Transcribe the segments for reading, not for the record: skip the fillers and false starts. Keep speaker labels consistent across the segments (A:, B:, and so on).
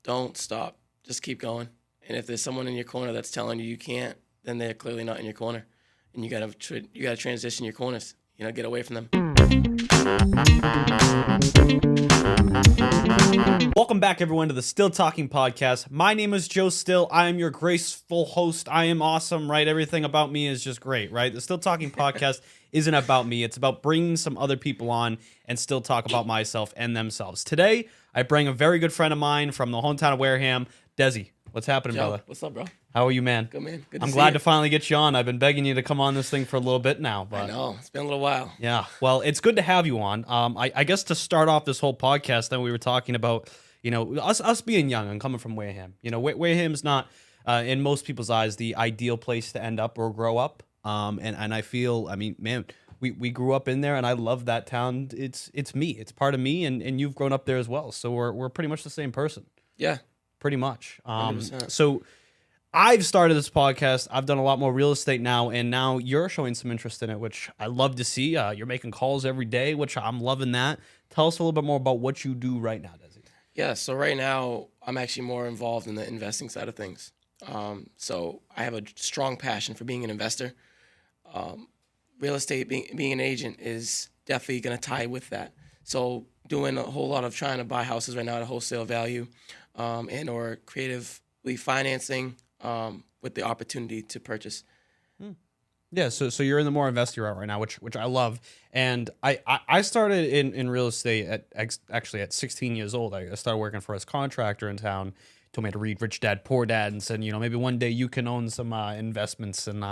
A: don't stop. Just keep going. And if there's someone in your corner that's telling you you can't, then they're clearly not in your corner. And you gotta transition your corners. Get away from them.
B: Welcome back, everyone, to the Still Talking Podcast. My name is Joe Still. I am your graceful host. I am awesome, right? Everything about me is just great, right? The Still Talking Podcast isn't about me. It's about bringing some other people on and still talk about myself and themselves. Today, I bring a very good friend of mine from the hometown of Wareham, Desi. What's happening,
A: Joe,
B: brother?
A: what's up, bro?
B: How are you, man?
A: Good, man. Good to
B: I'm
A: see
B: glad
A: you.
B: to finally get you on. I've been begging you to come on this thing for a little bit now. But
A: I know. It's been a little while.
B: yeah, well, it's good to have you on. I guess to start off this whole podcast, then we were talking about, us being young and coming from Wareham. Wareham's not, in most people's eyes, the ideal place to end up or grow up. And I feel, man, we grew up in there, and I love that town. It's me. It's part of me, and you've grown up there as well. So we're pretty much the same person.
A: Yeah.
B: Pretty much.
A: 100%.
B: So I've started this podcast. I've done a lot more real estate now, and now you're showing some interest in it, which I love to see. You're making calls every day, which I'm loving that. Tell us a little bit more about what you do right now, Desi.
A: Yeah, so right now, I'm actually more involved in the investing side of things. So I have a strong passion for being an investor. Real estate, being an agent, is definitely going to tie with that. So doing a whole lot of trying to buy houses right now at a wholesale value, and or creatively financing with the opportunity to purchase.
B: Yeah, so you're in the more investor route right now, which I love. And I started in real estate actually at 16 years old. I started working for a contractor in town. Told me to read Rich Dad Poor Dad and said, maybe one day you can own some investments. And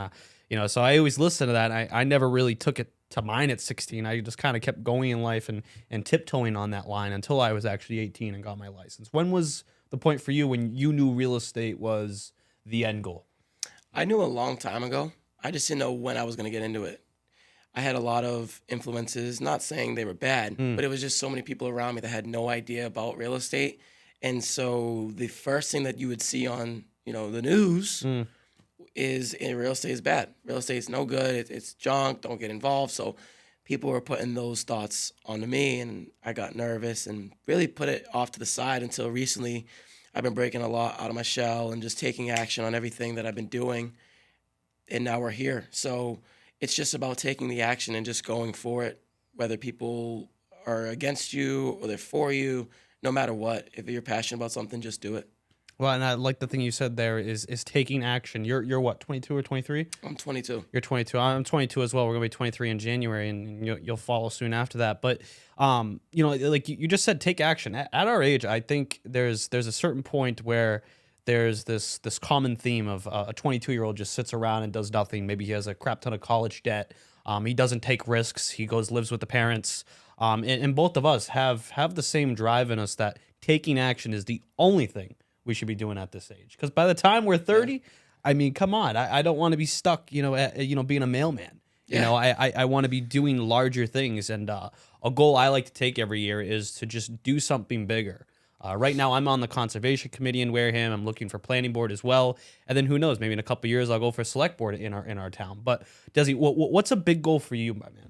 B: so I always listened to that. I never really took it to mine at 16. I just kind of kept going in life and tiptoeing on that line until I was actually 18 and got my license. When was the point for you when you knew real estate was the end goal?
A: I knew a long time ago. I just didn't know when I was going to get into it. I had a lot of influences, not saying they were bad, but it was just so many people around me that had no idea about real estate. And so the first thing that you would see on, the news is real estate is bad. Real estate is no good. It's junk. Don't get involved. So people were putting those thoughts onto me, and I got nervous and really put it off to the side until recently. I've been breaking a lot out of my shell and just taking action on everything that I've been doing. And now we're here. So it's just about taking the action and just going for it, whether people are against you or they're for you, no matter what. If you're passionate about something, just do it.
B: Well, and I like the thing you said there is taking action. You're what, 22 or 23?
A: I'm 22.
B: You're 22. I'm 22 as well. We're going to be 23 in January, and you'll follow soon after that. But, like you just said, take action. At our age, I think there's a certain point where there's this common theme of a 22-year-old just sits around and does nothing. Maybe he has a crap ton of college debt. He doesn't take risks. He lives with the parents. And both of us have the same drive in us that taking action is the only thing we should be doing at this age. Because by the time we're 30, come on, I don't want to be stuck, being a mailman.
A: Yeah.
B: I want to be doing larger things. And a goal I like to take every year is to just do something bigger. Right now, I'm on the conservation committee in Wareham. I'm looking for planning board as well. And then who knows, maybe in a couple of years, I'll go for select board in our town. But Desi, what's a big goal for you, my man?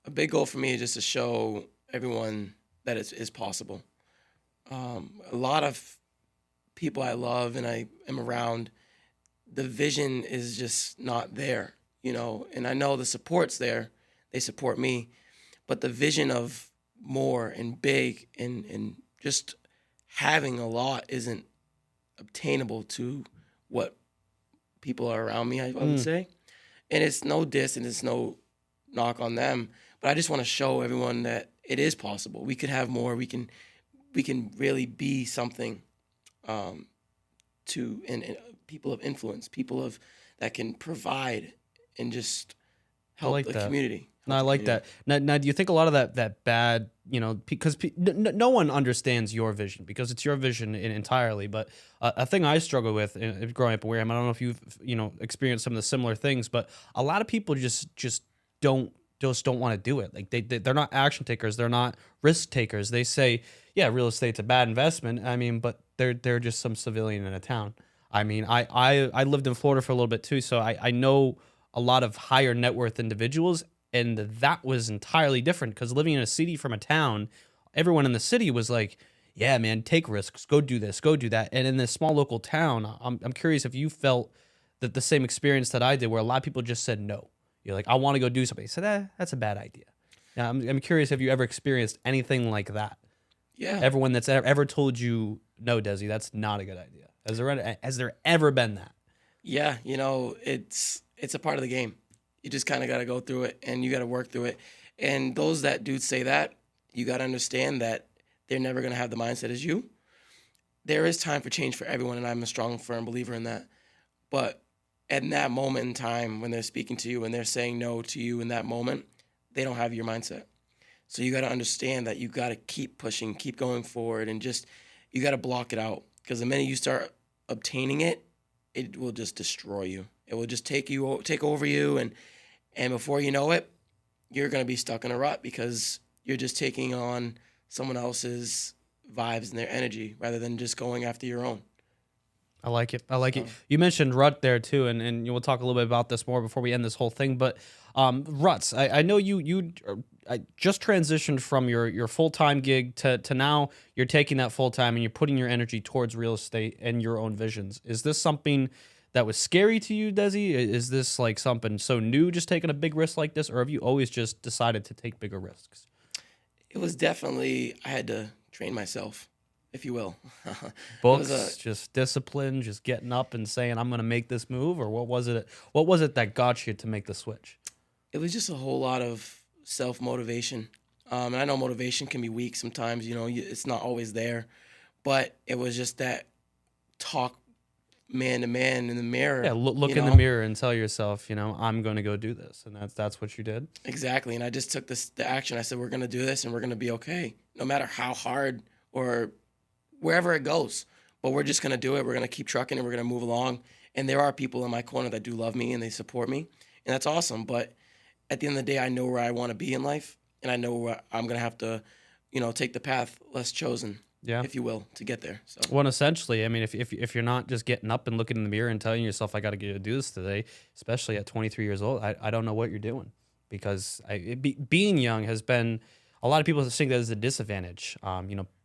A: A big goal for me is just to show everyone that it's possible. A lot of people I love and I am around, the vision is just not there, and I know the support's there. They support me, but the vision of more and big and just having a lot isn't obtainable to what people are around me, I would say. And it's no diss and it's no knock on them, but I just want to show everyone that it is possible. We could have more. We can really be something to and people of influence, people that can provide and just help the community.
B: No, I like that. Now, do you think a lot of that bad, because no one understands your vision because it's your vision entirely. But a thing I struggle with growing up in Wareham, I don't know if you've experienced some of the similar things, but a lot of people just don't want to do it. Like they're not action takers, they're not risk takers. They say, yeah, real estate's a bad investment. But they're just some civilian in a town. I lived in Florida for a little bit too, so I know a lot of higher net worth individuals. And that was entirely different because living in a city from a town, everyone in the city was like, yeah, man, take risks, go do this, go do that. And in this small local town, I'm curious if you felt that the same experience that I did, where a lot of people just said no. You're like, I want to go do something. You said, that's a bad idea. Now, I'm curious if you ever experienced anything like that.
A: Yeah.
B: Everyone that's ever told you, no, Desi, that's not a good idea. Has there ever been that?
A: Yeah, it's a part of the game. You just kind of got to go through it and you got to work through it. And those that do say that, you got to understand that they're never going to have the mindset as you. There is time for change for everyone, and I'm a strong, firm believer in that. But at that moment in time, when they're speaking to you and they're saying no to you in that moment, they don't have your mindset. So you got to understand that you got to keep pushing, keep going forward, and just you got to block it out, because the minute you start obtaining it, it will just destroy you. It will just take over you, and before you know it, you're gonna be stuck in a rut because you're just taking on someone else's vibes and their energy rather than just going after your own.
B: I like it. I like it.
A: So,
B: You mentioned rut there too, and we'll talk a little bit about this more before we end this whole thing. But ruts. I know I just transitioned from your full time gig to now you're taking that full time and you're putting your energy towards real estate and your own visions. Is this something that was scary to you, Desi? Is this like something so new, just taking a big risk like this, or have you always just decided to take bigger risks?
A: it was definitely, I had to train myself, if you will. It was a
B: Books, just discipline, just getting up and saying I'm going to make this move, or what was it? What was it that got you to make the switch?
A: it was just a whole lot of self motivation. And I know motivation can be weak sometimes. It's not always there, but it was just that talk man to man in the mirror.
B: Yeah, look
A: You
B: in the
A: know
B: mirror and tell yourself, I'm going to go do this, and that's what you did.
A: exactly. And I just took the action. I said, we're gonna do this, and we're gonna be okay, no matter how hard or wherever it goes. But we're just gonna do it. We're gonna keep trucking, and we're gonna move along. And there are people in my corner that do love me and they support me, and that's awesome. But at the end of the day, I know where I want to be in life, and I know where I'm gonna have to, take the path less chosen,
B: Yeah.
A: if you will, to get there. So
B: Well, essentially, I mean, if you're not just getting up and looking in the mirror and telling yourself, I got to do this today, especially at 23 years old, I don't know what you're doing, because being young has been, a lot of people think that is a disadvantage.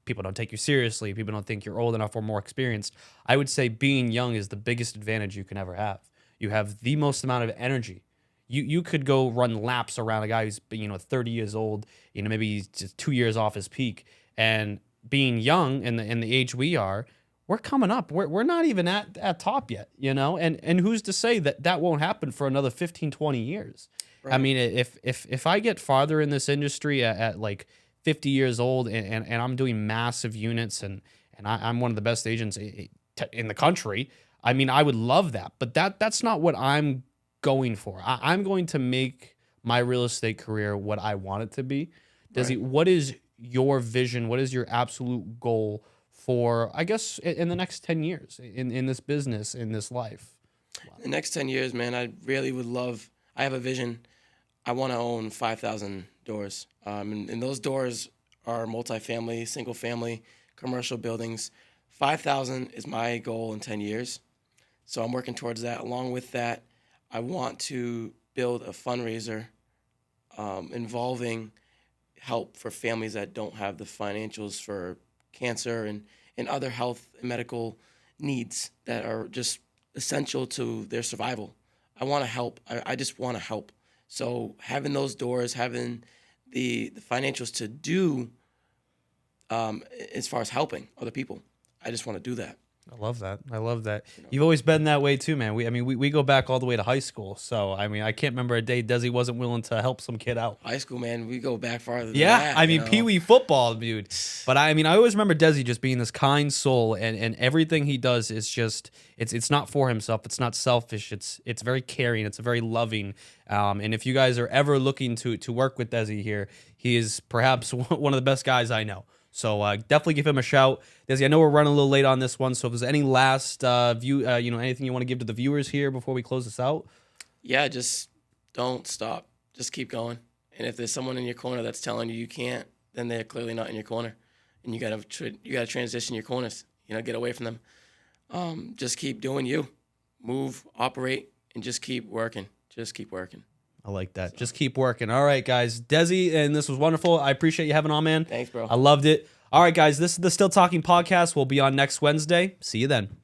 B: People don't take you seriously. People don't think you're old enough or more experienced. I would say being young is the biggest advantage you can ever have. You have the most amount of energy. You could go run laps around a guy who's 30 years old. Maybe he's just 2 years off his peak. And being young in the age we are, we're coming up. We're not even at top yet. And who's to say that won't happen for another 15, 20 years? I
A: right.
B: mean, if I get farther in this industry at like 50 years old, and I'm doing massive units, and I'm one of the best agents in the country, I mean, I would love that. But that's not what I'm going for. I'm going to make my real estate career what I want it to be.
A: Right.
B: What is your vision? What is your absolute goal for, I guess, in the next 10 years in this business, in this life?
A: The next 10 years, man, I really would love. I have a vision. I want to own 5,000 doors. And those doors are multifamily, single family, commercial buildings. 5,000 is my goal in 10 years. So I'm working towards that. Along with that, I want to build a fundraiser involving help for families that don't have the financials for cancer and other health and medical needs that are just essential to their survival. I want to help. I just want to help. So having those doors, having the financials to do as far as helping other people, I just want to do that.
B: I love that. I love that.
A: You know,
B: You've always been that way too, man. We go back all the way to high school. So I mean, I can't remember a day Desi wasn't willing to help some kid out.
A: high school, man, we go back farther than
B: Yeah,
A: that.
B: I mean Pee Wee football, dude. But I mean, I always remember Desi just being this kind soul, and everything he does is just it's not for himself. It's not selfish. It's very caring. It's very loving. And if you guys are ever looking to work with Desi here, he is perhaps one of the best guys I know. So definitely give him a shout. Desi, I know we're running a little late on this one, so if there's any last anything you want to give to the viewers here before we close this out?
A: Yeah, just don't stop. Just keep going. And if there's someone in your corner that's telling you you can't, then they're clearly not in your corner. And you gotta transition your corners. Get away from them. Just keep doing you. Move, operate, and just keep working. Just keep working.
B: I like that. Just keep working. All right, guys. Desi, and this was wonderful. I appreciate you having on, man.
A: Thanks, bro.
B: I loved it. All right, guys, this is the Still Talking Podcast. We'll be on next Wednesday. See you then.